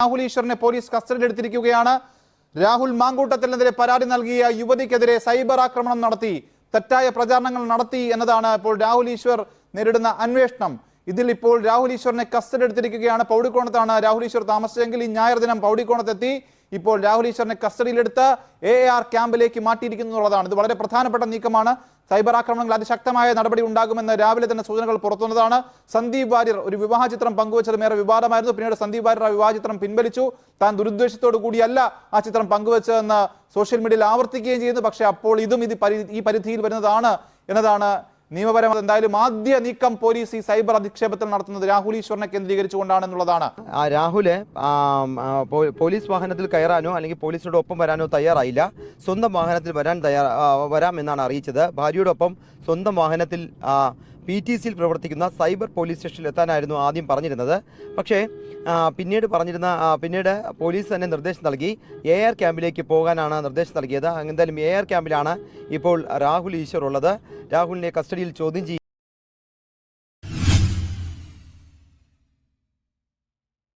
Rahul ഈശ്വറിനെ police കസ്റ്റഡിയിലെടുത്തിരിക്കുകയാണ്. Rahul മാങ്കൂട്ടത്തിനെതിരെ പരാതി നൽകിയ യുവതിക്കെതിരെ cyber ആക്രമണം നടത്തി, തെറ്റായ പ്രചാരണങ്ങൾ നടത്തി എന്നതാണ് ഇപ്പോൾ രാഹുൽ ഈശ്വർ നേരിടുന്ന അന്വേഷണം. ഇതിൽ ഇപ്പോൾ രാഹുൽ ഈശ്വറിനെ കസ്റ്റഡിയിലെടുത്തിരിക്കുകയാണ്. പൗടിക്കോണത്താണ് രാഹുൽ ഈശ്വർ താമസിച്ചെങ്കിൽ ഈ ഞായർ ദിനം പൗടിക്കോണത്തെത്തി ഇപ്പോൾ രാഹുൽ ഈശ്വറിനെ കസ്റ്റഡിയിലെടുത്ത് AAR ക്യാമ്പിലേക്ക് മാറ്റിയിരിക്കുന്നു എന്നുള്ളതാണ്. ഇത് വളരെ പ്രധാനപ്പെട്ട നീക്കമാണ്. സൈബർ ആക്രമണങ്ങൾ അതിശക്തമായ നടപടി ഉണ്ടാകുമെന്ന് രാവിലെ തന്നെ സൂചനകൾ പുറത്തുവന്നതാണ്. സന്ദീപ് വാര്യർ ഒരു വിവാഹ ചിത്രം പങ്കുവച്ചത് ഏറെ വിവാദമായിരുന്നു. പിന്നീട് സന്ദീപ് വാര്യർ ആ വിവാഹ ചിത്രം പിൻവലിച്ചു. താൻ ദുരുദ്ദേശത്തോടു കൂടിയല്ല ആ ചിത്രം പങ്കുവച്ചതെന്ന് സോഷ്യൽ മീഡിയയിൽ ആവർത്തിക്കുകയും ചെയ്യുന്നു. പക്ഷേ അപ്പോൾ ഇതും ഈ പരിധിയിൽ വരുന്നതാണ് എന്നതാണ് നിയമപരമായി. എന്തായാലും ആദ്യ നീക്കം പോലീസ് ഈ സൈബർ അധിക്ഷേപത്തിൽ നടത്തുന്നത് രാഹുൽ ഈശ്വറിനെ കേന്ദ്രീകരിച്ചുകൊണ്ടാണെന്നുള്ളതാണ്. രാഹുല് പോലീസ് വാഹനത്തിൽ കയറാനോ അല്ലെങ്കിൽ പോലീസിനോട് ഒപ്പം വരാനോ തയ്യാറായില്ല. സ്വന്തം വാഹനത്തിൽ വരാമെന്നാണ് അറിയിച്ചത്. ഭാര്യയോടൊപ്പം സ്വന്തം വാഹനത്തിൽ PTCയിൽ പ്രവർത്തിക്കുന്ന സൈബർ പോലീസ് സ്റ്റേഷനിൽ എത്താനായിരുന്നു ആദ്യം പറഞ്ഞിരുന്നത്. പക്ഷേ പിന്നീട് പോലീസ് തന്നെ നിർദ്ദേശം നൽകി AAR ക്യാമ്പിലേക്ക് പോകാനാണ് നിർദ്ദേശം നൽകിയത്. എന്തായാലും AAR ക്യാമ്പിലാണ് ഇപ്പോൾ രാഹുൽ ഈശ്വർ ഉള്ളത്. രാഹുലിനെ കസ്റ്റഡിയിൽ ചോദ്യം